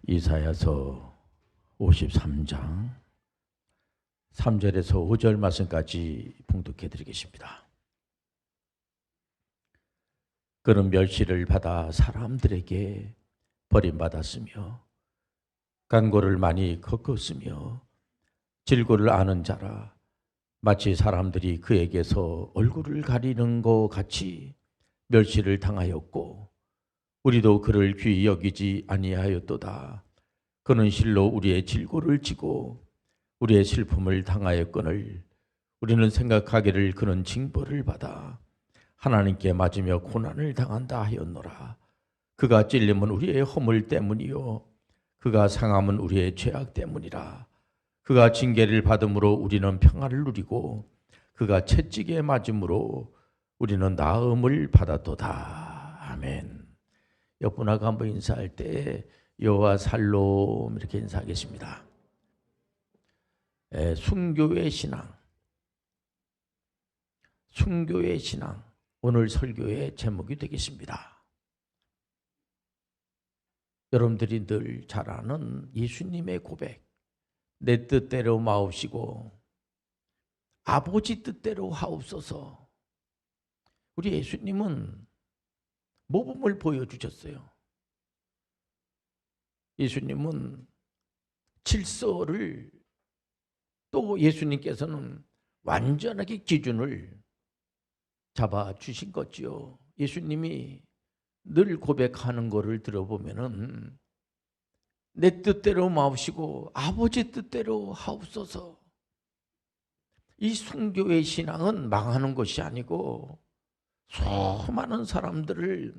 이사야서 53장 3절에서 5절 말씀까지 봉독해 드리겠습니다. 그는 멸시를 받아 사람들에게 버림받았으며 간고를 많이 겪었으며 질고를 아는 자라 마치 사람들이 그에게서 얼굴을 가리는 것 같이 멸시를 당하였고 우리도 그를 귀히 여기지 아니하였도다. 그는 실로 우리의 질고를 지고 우리의 슬픔을 당하였거늘 우리는 생각하기를 그는 징벌을 받아 하나님께 맞으며 고난을 당한다 하였노라. 그가 찔림은 우리의 허물 때문이요 그가 상함은 우리의 죄악 때문이라. 그가 징계를 받음으로 우리는 평안을 누리고 그가 채찍에 맞음으로 우리는 나음을 받았도다. 아멘. 옆분하고 한번 인사할 때 여호와 살롬 이렇게 인사하겠습니다. 순교의 신앙, 순교의 신앙, 오늘 설교의 제목이 되겠습니다. 여러분들이 늘 잘 아는 예수님의 고백, 내 뜻대로 마옵시고 아버지 뜻대로 하옵소서. 우리 예수님은 모범을 보여주셨어요. 예수님은 질서를, 또 예수님께서는 완전하게 기준을 잡아주신 거지요. 예수님이 늘 고백하는 것을 들어보면은 내 뜻대로 마옵시고 아버지 뜻대로 하옵소서. 이 순교의 신앙은 망하는 것이 아니고 수많은 사람들을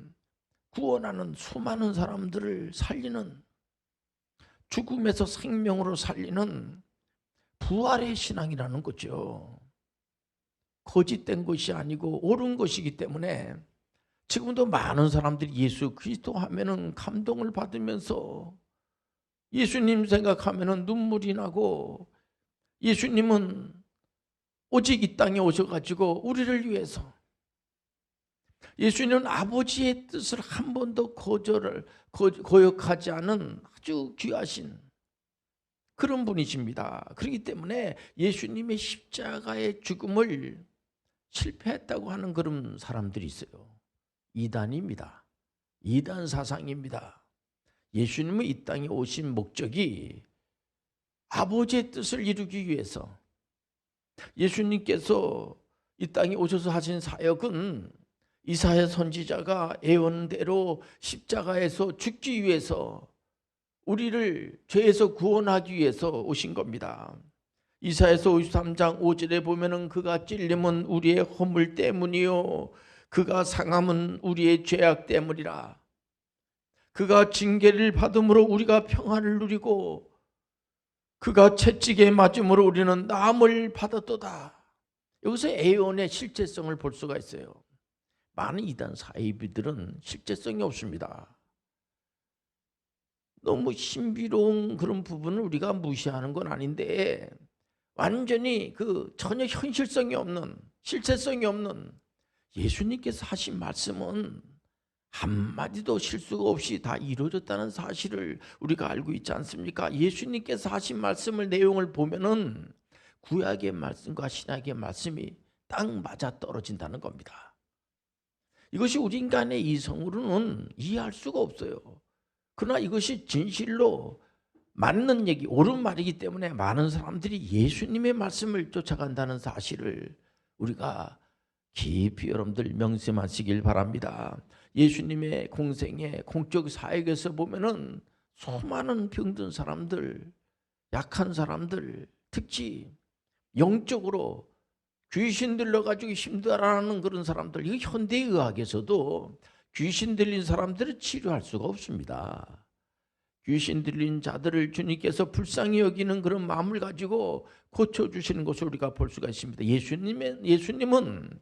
구원하는, 수많은 사람들을 살리는, 죽음에서 생명으로 살리는 부활의 신앙이라는 거죠. 거짓된 것이 아니고 옳은 것이기 때문에 지금도 많은 사람들이 예수 그리스도 하면은 감동을 받으면서 예수님 생각하면은 눈물이 나고, 예수님은 오직 이 땅에 오셔가지고 우리를 위해서, 예수님은 아버지의 뜻을 한 번도 거역하지 않은 아주 귀하신 그런 분이십니다. 그렇기 때문에 예수님의 십자가의 죽음을 실패했다고 하는 그런 사람들이 있어요. 이단입니다. 이단 사상입니다. 예수님은 이 땅에 오신 목적이 아버지의 뜻을 이루기 위해서, 예수님께서 이 땅에 오셔서 하신 사역은 이사야 선지자가 예언대로 십자가에서 죽기 위해서, 우리를 죄에서 구원하기 위해서 오신 겁니다. 이사야서 53장 5절에 보면은 그가 찔림은 우리의 허물 때문이요 그가 상함은 우리의 죄악 때문이라. 그가 징계를 받음으로 우리가 평안을 누리고 그가 채찍에 맞음으로 우리는 나음을 받았도다. 여기서 예언의 실제성을 볼 수가 있어요. 많은 이단 사이비들은 실제성이 없습니다. 너무 신비로운 그런 부분을 우리가 무시하는 건 아닌데, 완전히 전혀 현실성이 없는, 실체성이 없는 예수님께서 하신 말씀은 한마디도 실수가 없이 다 이루어졌다는 사실을 우리가 알고 있지 않습니까? 예수님께서 하신 말씀을, 내용을 보면은 구약의 말씀과 신약의 말씀이 딱 맞아 떨어진다는 겁니다. 이것이 우리 인간의 이성으로는 이해할 수가 없어요. 그러나 이것이 진실로 맞는 얘기, 옳은 말이기 때문에 많은 사람들이 예수님의 말씀을 쫓아간다는 사실을 우리가 깊이 여러분들 명심하시길 바랍니다. 예수님의 공생의 공적 사역에서 보면은 수많은 병든 사람들, 약한 사람들, 특히 영적으로 귀신 들려가지고 힘들어하는 그런 사람들, 이거 현대의학에서도 귀신 들린 사람들을 치료할 수가 없습니다. 귀신 들린 자들을 주님께서 불쌍히 여기는 그런 마음을 가지고 고쳐주시는 것을 우리가 볼 수가 있습니다. 예수님은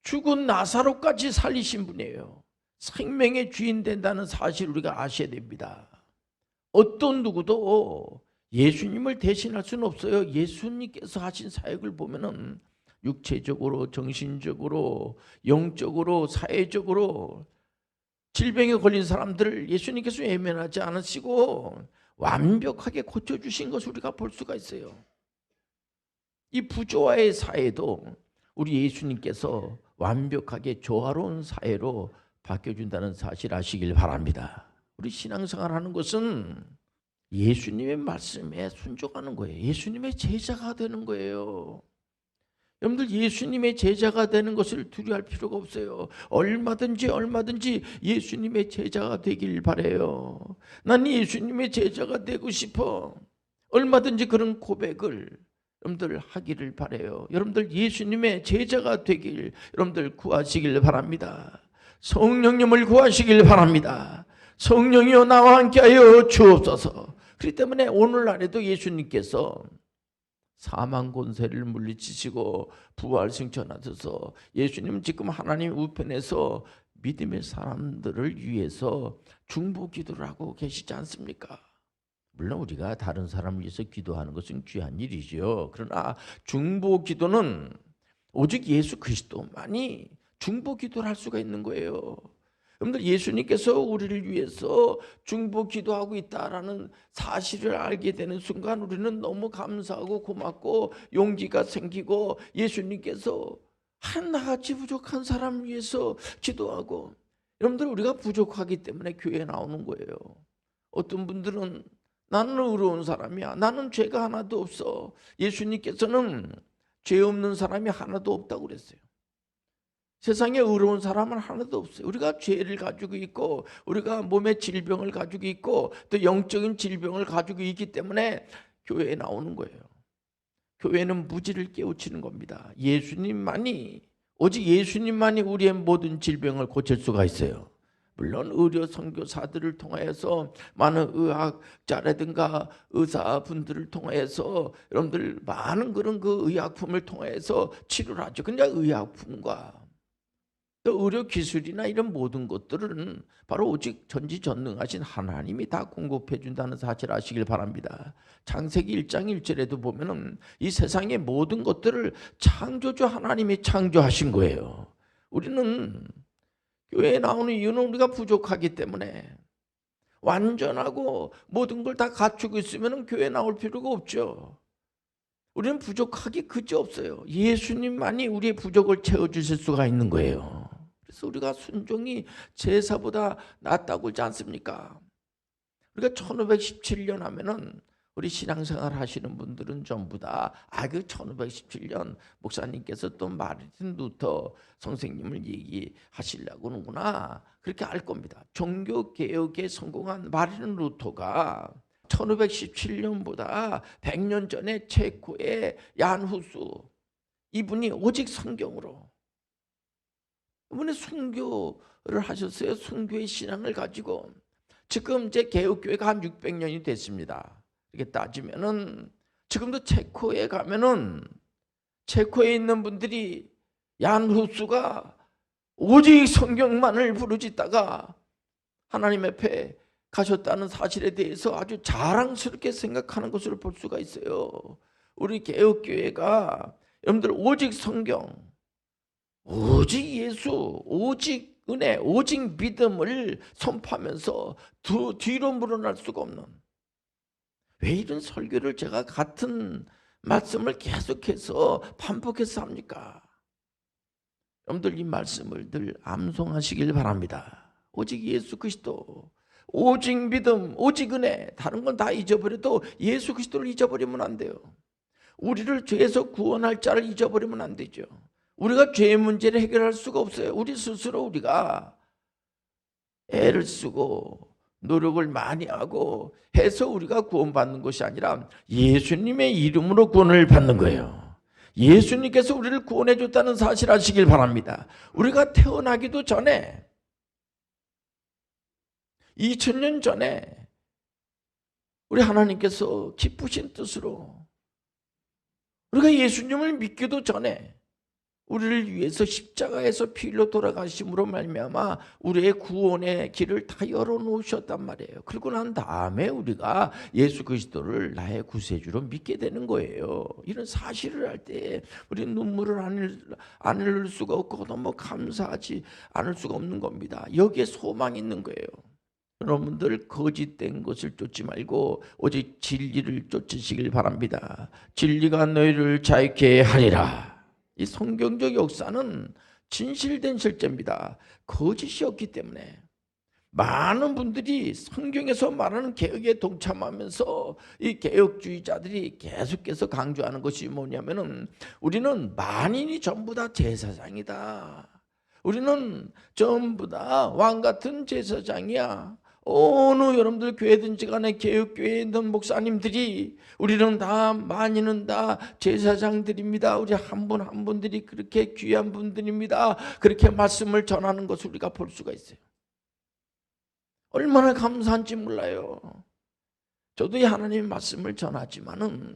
죽은 나사로까지 살리신 분이에요. 생명의 주인 된다는 사실을 우리가 아셔야 됩니다. 어떤 누구도 예수님을 대신할 수는 없어요. 예수님께서 하신 사역을 보면은 육체적으로, 정신적으로, 영적으로, 사회적으로 질병에 걸린 사람들을 예수님께서 외면하지 않으시고 완벽하게 고쳐주신 것을 우리가 볼 수가 있어요. 이 부조화의 사회도 우리 예수님께서 완벽하게 조화로운 사회로 바뀌어준다는 사실 아시길 바랍니다. 우리 신앙생활하는 것은 예수님의 말씀에 순종하는 거예요. 예수님의 제자가 되는 거예요. 여러분들 예수님의 제자가 되는 것을 두려워할 필요가 없어요. 얼마든지 예수님의 제자가 되길 바라요. 난 예수님의 제자가 되고 싶어. 얼마든지 그런 고백을 여러분들 하기를 바라요. 여러분들 예수님의 제자가 되길 여러분들 구하시길 바랍니다. 성령님을 구하시길 바랍니다. 성령이여 나와 함께하여 주옵소서. 그렇기 때문에 오늘날에도 예수님께서 사망 권세를 물리치시고 부활 승천하셔서 예수님은 지금 하나님 우편에서 믿음의 사람들을 위해서 중보 기도를 하고 계시지 않습니까? 물론 우리가 다른 사람을 위해서 기도하는 것은 귀한 일이죠. 그러나 중보 기도는 오직 예수 그리스도만이 중보 기도를 할 수가 있는 거예요. 여러분들 예수님께서 우리를 위해서 중보 기도하고 있다라는 사실을 알게 되는 순간 우리는 너무 감사하고 고맙고 용기가 생기고 예수님께서 하나같이 부족한 사람을 위해서 기도하고, 여러분들 우리가 부족하기 때문에 교회에 나오는 거예요. 어떤 분들은 나는 의로운 사람이야. 나는 죄가 하나도 없어. 예수님께서는 죄 없는 사람이 하나도 없다고 그랬어요. 세상에 의로운 사람은 하나도 없어요. 우리가 죄를 가지고 있고 우리가 몸의 질병을 가지고 있고 또 영적인 질병을 가지고 있기 때문에 교회에 나오는 거예요. 교회는 무지를 깨우치는 겁니다. 오직 예수님만이 우리의 모든 질병을 고칠 수가 있어요. 물론 의료 선교사들을 통해서 많은 의학자라든가 의사분들을 통해서 여러분들 많은 그런 그 의약품을 통해서 치료를 하죠. 근데 의약품과 또 의료 기술이나 이런 모든 것들은 바로 오직 전지전능하신 하나님이 다 공급해 준다는 사실 아시길 바랍니다. 창세기 1장 1절에도 보면은 이 세상의 모든 것들을 창조주 하나님이 창조하신 거예요. 우리는 교회에 나오는 이유는 우리가 부족하기 때문에, 완전하고 모든 걸 다 갖추고 있으면 교회에 나올 필요가 없죠. 우리는 부족하기 그지없어요. 예수님만이 우리의 부족을 채워주실 수가 있는 거예요. 그래서 우리가 순종이 제사보다 낫다고 하지 않습니까? 우리가 1517년 하면은 우리 신앙생활 하시는 분들은 전부 다 그 1517년 목사님께서 또 마르틴 루터 선생님을 얘기하시려고 하는구나, 그렇게 알 겁니다. 종교개혁에 성공한 마르틴 루터가 1517년보다 100년 전에 체코의 얀 후스, 이분이 오직 성경으로 이분이 순교를 하셨어요. 순교의 신앙을 가지고 지금 이제 개혁교회가 한 600년이 됐습니다. 이렇게 따지면은 지금도 체코에 가면은 체코에 있는 분들이 얀 후스가 오직 성경만을 부르짖다가 하나님 앞에 가셨다는 사실에 대해서 아주 자랑스럽게 생각하는 것을 볼 수가 있어요. 우리 개혁교회가 여러분들 오직 성경, 오직 예수, 오직 은혜, 오직 믿음을 선포하면서 뒤로 물러날 수가 없는, 왜 이런 설교를 제가 같은 말씀을 계속해서 반복해서 합니까? 여러분들 이 말씀을 늘 암송하시길 바랍니다. 오직 예수 그리스도, 오직 믿음, 오직 은혜, 다른 건 다 잊어버려도 예수 그리스도를 잊어버리면 안 돼요. 우리를 죄에서 구원할 자를 잊어버리면 안 되죠. 우리가 죄의 문제를 해결할 수가 없어요. 우리 스스로 우리가 애를 쓰고 노력을 많이 하고 해서 우리가 구원받는 것이 아니라 예수님의 이름으로 구원을 받는 거예요. 예수님께서 우리를 구원해 줬다는 사실 아시길 바랍니다. 우리가 태어나기도 전에 2000년 전에 우리 하나님께서 기쁘신 뜻으로 우리가 예수님을 믿기도 전에 우리를 위해서 십자가에서 피 흘려 돌아가심으로 말미암아 우리의 구원의 길을 다 열어놓으셨단 말이에요. 그러고 난 다음에 우리가 예수 그리스도를 나의 구세주로 믿게 되는 거예요. 이런 사실을 할 때 우리는 눈물을 안 흘릴 수가 없고 너무 감사하지 않을 수가 없는 겁니다. 여기에 소망이 있는 거예요. 여러분들 거짓된 것을 쫓지 말고 오직 진리를 쫓으시길 바랍니다. 진리가 너희를 자유케 하리라. 이 성경적 역사는 진실된 실제입니다. 거짓이 없기 때문에 많은 분들이 성경에서 말하는 개혁에 동참하면서 이 개혁주의자들이 계속해서 강조하는 것이 뭐냐면은 우리는 만인이 전부 다 제사장이다. 우리는 전부 다 왕 같은 제사장이야. 어느 여러분들 교회든지 간에 개혁교회에 있는 목사님들이 우리는 다 만인은 다 제사장들입니다. 우리 한 분 한 분들이 그렇게 귀한 분들입니다. 그렇게 말씀을 전하는 것을 우리가 볼 수가 있어요. 얼마나 감사한지 몰라요. 저도 이 하나님의 말씀을 전하지만은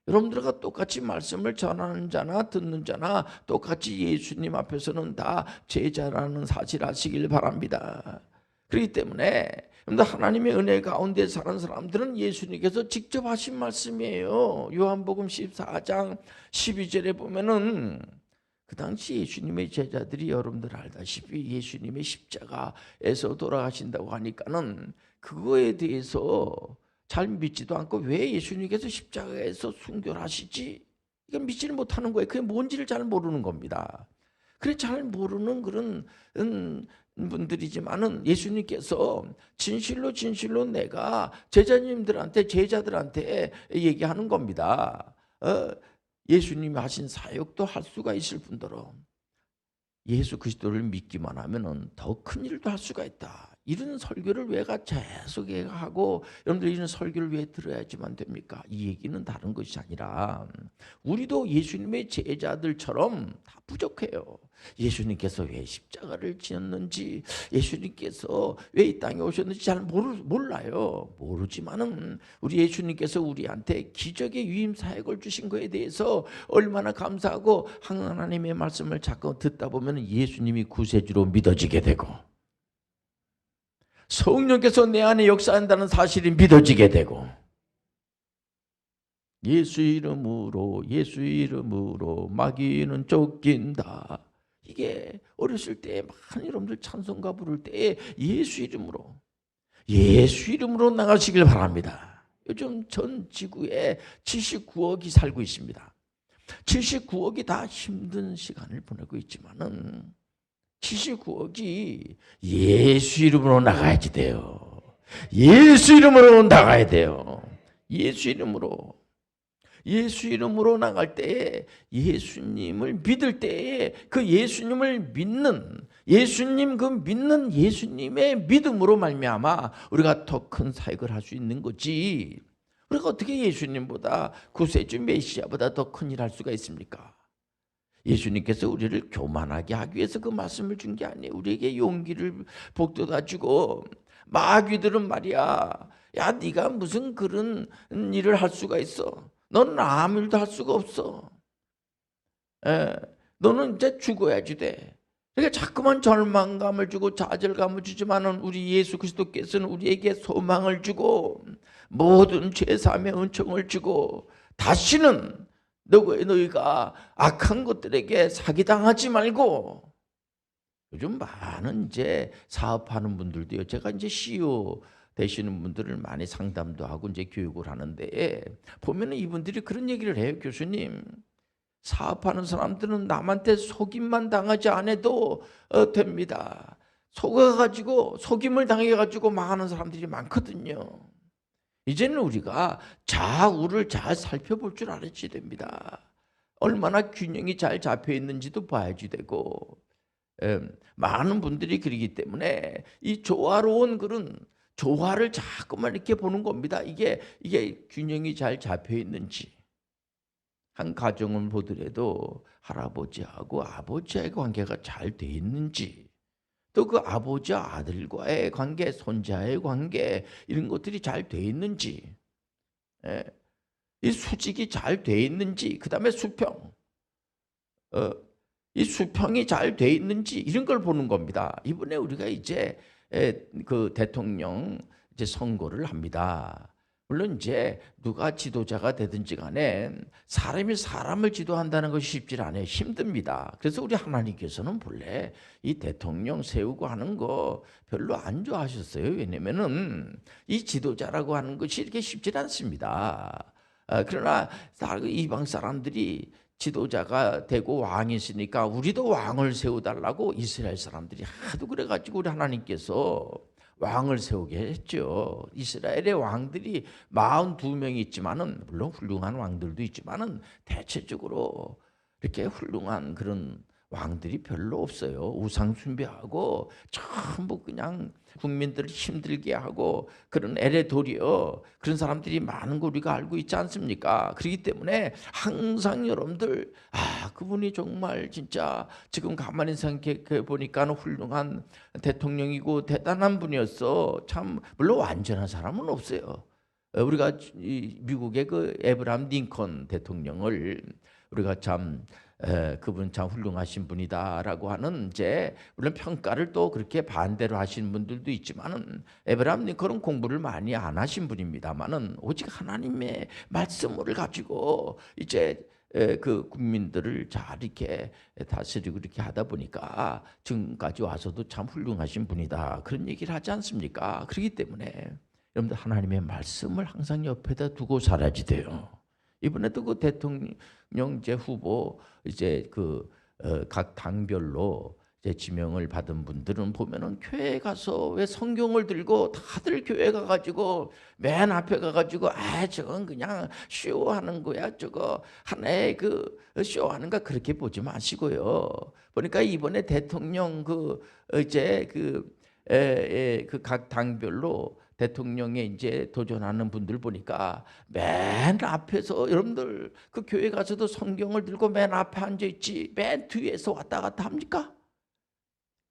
여러분들과 똑같이 말씀을 전하는 자나 듣는 자나 똑같이 예수님 앞에서는 다 제자라는 사실 아시길 바랍니다. 그렇기 때문에 하나님의 은혜 가운데 사는 사람들은 예수님께서 직접 하신 말씀이에요. 요한복음 14장 12절에 보면은 그 당시 예수님의 제자들이 여러분들 알다시피 예수님의 십자가에서 돌아가신다고 하니까는 그거에 대해서 잘 믿지도 않고 왜 예수님께서 십자가에서 순교를 하시지? 이건 믿지를 못하는 거예요. 그게 뭔지를 잘 모르는 겁니다. 그래 잘 모르는 그런 분들이지만은 예수님께서 진실로 내가 제자들한테 얘기하는 겁니다. 예수님이 하신 사역도 할 수가 있을 뿐더러 예수 그리스도를 믿기만 하면은 더 큰 일도 할 수가 있다. 이런 설교를 왜가 계속 하고 여러분들 이런 설교를 왜 들어야지만 됩니까? 이 얘기는 다른 것이 아니라 우리도 예수님의 제자들처럼 다 부족해요. 예수님께서 왜 십자가를 지었는지, 예수님께서 왜 이 땅에 오셨는지 잘 몰라요. 모르지만은 우리 예수님께서 우리한테 기적의 위임 사역을 주신 거에 대해서 얼마나 감사하고 하나님의 말씀을 자꾸 듣다 보면 예수님이 구세주로 믿어지게 되고 성령께서 내 안에 역사한다는 사실이 믿어지게 되고 예수 이름으로 마귀는 쫓긴다. 이게 어렸을 때 많은 여러분들 찬송가 부를 때 예수 이름으로 나가시길 바랍니다. 요즘 전 지구에 79억이 살고 있습니다. 79억이 다 힘든 시간을 보내고 있지만은 79억이 예수 이름으로 나가야지 돼요. 예수 이름으로 나가야 돼요. 예수 이름으로 나갈 때에 예수님을 믿을 때에 그 예수님을 믿는 예수님의 믿음으로 말미암아 우리가 더 큰 사역을 할 수 있는 거지. 우리가 어떻게 예수님보다 구세주 메시아보다 더 큰 일 할 수가 있습니까? 예수님께서 우리를 교만하게 하기 위해서 그 말씀을 준 게 아니에요. 우리에게 용기를 북돋아 주고 마귀들은 말이야. 야 네가 무슨 그런 일을 할 수가 있어. 너는 아무 일도 할 수가 없어. 너는 이제 죽어야지 돼. 그러니까 자꾸만 절망감을 주고 좌절감을 주지만은 우리 예수 그리스도께서는 우리에게 소망을 주고 모든 죄사함의 은총을 주고 다시는 너희가 악한 것들에게 사기당하지 말고 요즘 많은 이제 사업하는 분들도요. 제가 이제 CEO 되시는 분들을 많이 상담도 하고 이제 교육을 하는데 보면은 이분들이 그런 얘기를 해요. 교수님, 사업하는 사람들은 남한테 속임만 당하지 않아도 됩니다. 속아가지고 속임을 당해가지고 망하는 사람들이 많거든요. 이제는 우리가 좌우를 잘 살펴볼 줄 알아야지 됩니다. 얼마나 균형이 잘 잡혀 있는지도 봐야지 되고 많은 분들이 그러기 때문에 이 조화로운 그런 조화를 자꾸만 이렇게 보는 겁니다. 이게 균형이 잘 잡혀 있는지. 한 가정을 보더라도 할아버지하고 아버지의 관계가 잘 돼 있는지, 또 그 아버지와 아들과의 관계, 손자의 관계 이런 것들이 잘 돼 있는지, 이 수직이 잘 돼 있는지, 그 다음에 수평, 이 수평이 잘 돼 있는지 이런 걸 보는 겁니다. 이번에 우리가 이제 그 대통령 이제 선거를 합니다. 물론 이제 누가 지도자가 되든지 간에 사람이 사람을 지도한다는 것이 쉽지 않아요. 힘듭니다. 그래서 우리 하나님께서는 본래 이 대통령 세우고 하는 거 별로 안 좋아하셨어요. 왜냐면은 이 지도자라고 하는 것이 이렇게 쉽지 않습니다. 그러나 이방 사람들이 지도자가 되고 왕이 있으니까 우리도 왕을 세워달라고 이스라엘 사람들이 하도 그래가지고 우리 하나님께서 왕을 세우게 했죠. 이스라엘의 왕들이 42명이 있지만은 물론 훌륭한 왕들도 있지만은 대체적으로 이렇게 훌륭한 그런 왕들이 별로 없어요. 우상 숭배하고 전부 그냥 국민들을 힘들게 하고 그런 에레도리어 그런 사람들이 많은 거 우리가 알고 있지 않습니까? 그렇기 때문에 항상 여러분들 그분이 정말 진짜 지금 가만히 생각해 보니까 훌륭한 대통령이고 대단한 분이었어. 참 물론 완전한 사람은 없어요. 우리가 미국의 그 에브라함 링컨 대통령을 우리가 참 그분 참 훌륭하신 분이다라고 하는 이제 물론 평가를 또 그렇게 반대로 하시는 분들도 있지만은 에브라함 링컨은 공부를 많이 안 하신 분입니다만은 오직 하나님의 말씀을 가지고 이제 그 국민들을 잘 이렇게 다스리고 이렇게 하다 보니까 지금까지 와서도 참 훌륭하신 분이다 그런 얘기를 하지 않습니까? 그렇기 때문에 여러분들 하나님의 말씀을 항상 옆에다 두고 살아야지 돼요. 이번에도 그 대통령제 후보 이제 각 당별로 이제 지명을 받은 분들은 보면은 교회에 가서 왜 성경을 들고 다들 교회 가가지고 맨 앞에 가가지고 저건 그냥 쇼하는 거야 저거 하나의 그 쇼하는가 그렇게 보지 마시고요. 보니까 이번에 대통령 이제 각 당별로 대통령에 이제 도전하는 분들 보니까 맨 앞에서 여러분들 그 교회 가서도 성경을 들고 맨 앞에 앉아 있지 맨 뒤에서 왔다 갔다 합니까?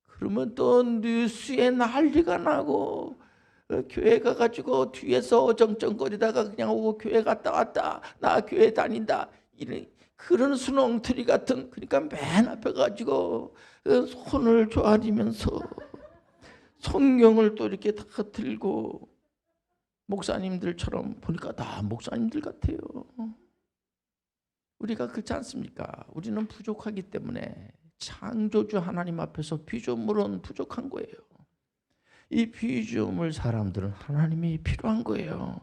그러면 또 뉴스에 난리가 나고 교회 가가지고 뒤에서 어정쩡거리다가 그냥 오고 교회 갔다 왔다 나 교회 다닌다 이런 그런 순엉터리 같은 그러니까 맨 앞에 가지고 손을 조아리면서 성경을 또 이렇게 다 들고 목사님들처럼 보니까 다 목사님들 같아요. 우리가 그렇지 않습니까? 우리는 부족하기 때문에 창조주 하나님 앞에서 피조물은 부족한 거예요. 이 피조물 사람들은 하나님이 필요한 거예요.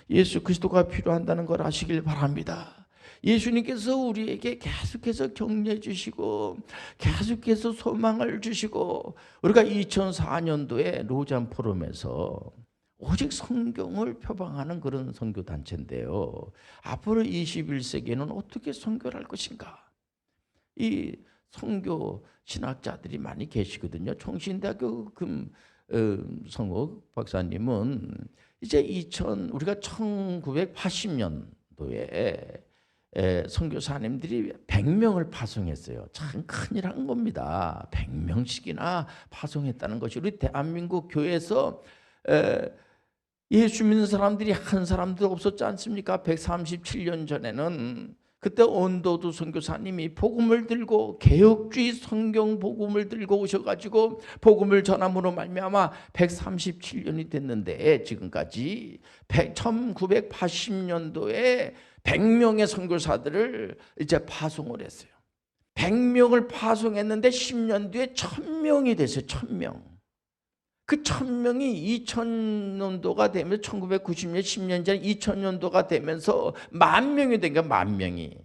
예수 그리스도가 필요한다는 걸 아시길 바랍니다. 예수님께서 우리에게 계속해서 격려해 주시고 계속해서 소망을 주시고 우리가 2004년도에 로잔 포럼에서 오직 성경을 표방하는 그런 선교단체인데요. 앞으로 21세기에는 어떻게 선교를 할 것인가? 이 선교 신학자들이 많이 계시거든요. 총신대학교 금성욱 박사님은 이제 우리가 1980년도에 선교사님들이 100명을 파송했어요. 참 큰일 한 겁니다. 100명씩이나 파송했다는 것이 우리 대한민국 교회에서 예수 믿는 사람들이 한 사람도 없었지 않습니까? 137년 전에는 그때 온도두 선교사님이 복음을 들고 개혁주의 성경 복음을 들고 오셔가지고 복음을 전함으로 말미암아 137년이 됐는데 지금까지 1980년도에 100명의 선교사들을 이제 파송을 했어요. 100명을 파송했는데 10년 뒤에 1000명이 됐어요. 1000명. 그 1000명이 2000년도가 되면서 1990년 10년 전 2000년도가 되면서 10,000명이 된 거야. 10,000명이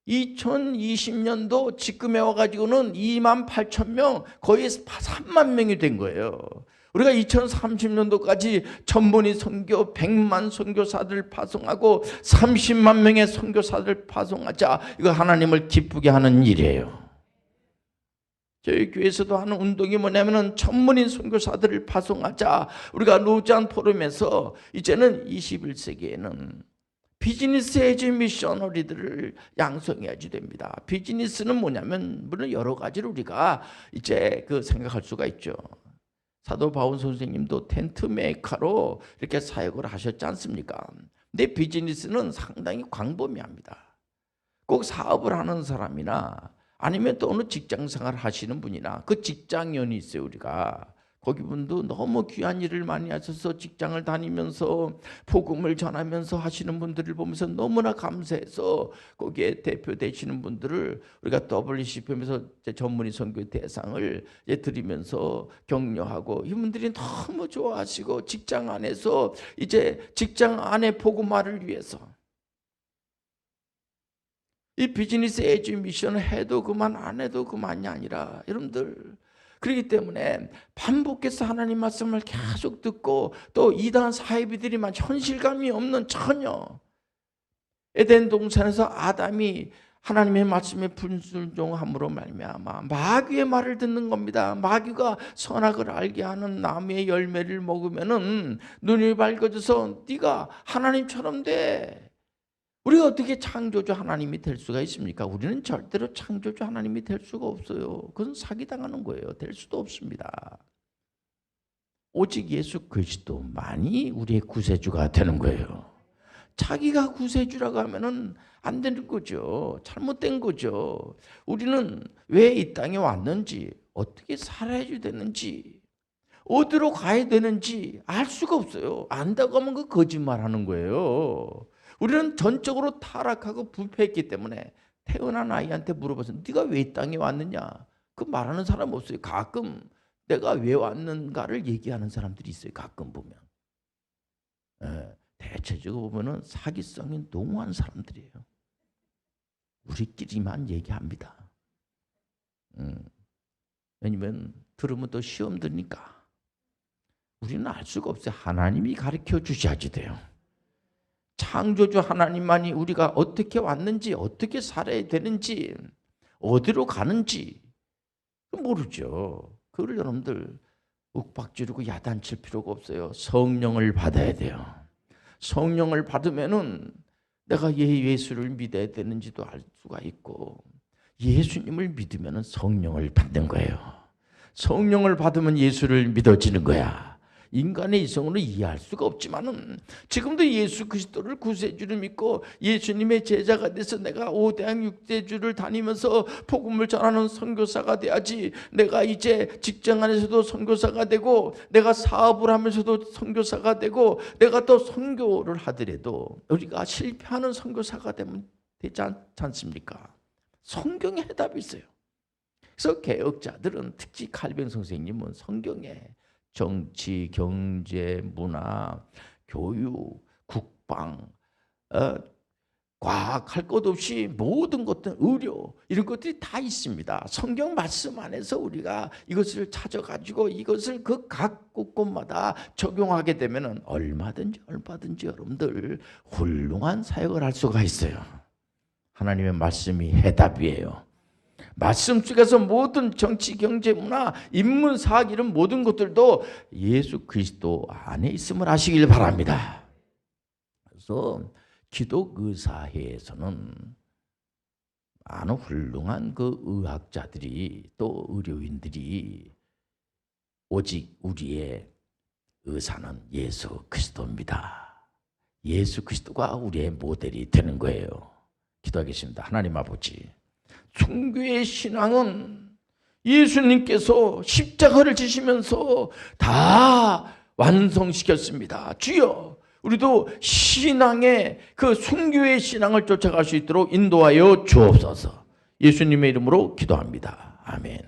2020년도 지금에 와가지고는 28,000명 거의 30,000명이 된 거예요. 우리가 2030년도까지 전문의 선교 100만 선교사들 파송하고 30만 명의 선교사들 파송하자. 이거 하나님을 기쁘게 하는 일이에요. 저희 교회에서도 하는 운동이 뭐냐면은 전문인 선교사들을 파송하자. 우리가 로잔 포럼에서 이제는 21세기에는 비즈니스 에이즈 미셔너리들을 양성해야지 됩니다. 비즈니스는 뭐냐면 물론 여러 가지를 우리가 이제 생각할 수가 있죠. 사도 바울 선생님도 텐트 메이커로 이렇게 사역을 하셨지 않습니까? 근데 비즈니스는 상당히 광범위합니다. 꼭 사업을 하는 사람이나 아니면 또 어느 직장 생활 하시는 분이나 그 직장연이 있어요. 우리가 거기 분도 너무 귀한 일을 많이 하셔서 직장을 다니면서 복음을 전하면서 하시는 분들을 보면서 너무나 감사해서 거기에 대표되시는 분들을 우리가 WCP에서 전문의 선교 대상을 드리면서 격려하고, 이분들이 너무 좋아하시고 직장 안에서 이제 직장 안의 복음화를 위해서 이 비즈니스 에이지 미션을 해도 그만 안 해도 그만이 아니라, 여러분들 그렇기 때문에 반복해서 하나님 말씀을 계속 듣고, 또 이단 사이비들이만 현실감이 없는, 전혀 에덴 동산에서 아담이 하나님의 말씀에 불순종함으로 말미암아 마귀의 말을 듣는 겁니다. 마귀가 선악을 알게 하는 나무의 열매를 먹으면은 눈이 밝아져서 네가 하나님처럼 돼. 우리가 어떻게 창조주 하나님이 될 수가 있습니까? 우리는 절대로 창조주 하나님이 될 수가 없어요. 그건 사기당하는 거예요. 될 수도 없습니다. 오직 예수 그리스도만이 우리의 구세주가 되는 거예요. 자기가 구세주라고 하면은 안 되는 거죠. 잘못된 거죠. 우리는 왜 이 땅에 왔는지, 어떻게 살아야 되는지, 어디로 가야 되는지 알 수가 없어요. 안다고 하면 그 거짓말하는 거예요. 우리는 전적으로 타락하고 부패했기 때문에 태어난 아이한테 물어봐서 네가 왜 이 땅에 왔느냐? 그 말하는 사람 없어요. 가끔 내가 왜 왔는가를 얘기하는 사람들이 있어요. 가끔 보면. 대체적으로 보면은 사기성이 농후한 사람들이에요. 우리끼리만 얘기합니다. 왜냐면 들으면 또 시험 드니까. 우리는 알 수가 없어요. 하나님이 가르쳐 주셔야지 돼요. 창조주 하나님만이 우리가 어떻게 왔는지, 어떻게 살아야 되는지, 어디로 가는지 모르죠. 그걸 여러분들 욱박지르고 야단칠 필요가 없어요. 성령을 받아야 돼요. 성령을 받으면은 내가 예수를 믿어야 되는지도 알 수가 있고, 예수님을 믿으면은 성령을 받는 거예요. 성령을 받으면 예수를 믿어지는 거야. 인간의 이성으로 이해할 수가 없지만은 지금도 예수 그리스도를 구세주를 믿고 예수님의 제자가 돼서 내가 5대학 6대주를 다니면서 복음을 전하는 선교사가 돼야지, 내가 이제 직장 안에서도 선교사가 되고, 내가 사업을 하면서도 선교사가 되고, 내가 또 선교를 하더라도 우리가 실패하는 선교사가 되면 되지 않습니까? 성경에 해답이 있어요. 그래서 개혁자들은, 특히 칼빈 선생님은 성경에 정치, 경제, 문화, 교육, 국방, 과학 할 것 없이 모든 것들, 의료, 이런 것들이 다 있습니다. 성경 말씀 안에서 우리가 이것을 찾아가지고 이것을 그 각 곳곳마다 적용하게 되면 얼마든지 여러분들 훌륭한 사역을 할 수가 있어요. 하나님의 말씀이 해답이에요. 말씀 속에서 모든 정치, 경제, 문화, 인문, 사학, 이런 모든 것들도 예수 그리스도 안에 있음을 아시길 바랍니다. 그래서 기독의사회에서는 많은 훌륭한 그 의학자들이, 또 의료인들이, 오직 우리의 의사는 예수 그리스도입니다. 예수 그리스도가 우리의 모델이 되는 거예요. 기도하겠습니다. 하나님 아버지, 종교의 신앙은 예수님께서 십자가를 지시면서 다 완성시켰습니다. 주여, 우리도 신앙의 그 순교의 신앙을 쫓아갈 수 있도록 인도하여 주옵소서. 예수님의 이름으로 기도합니다. 아멘.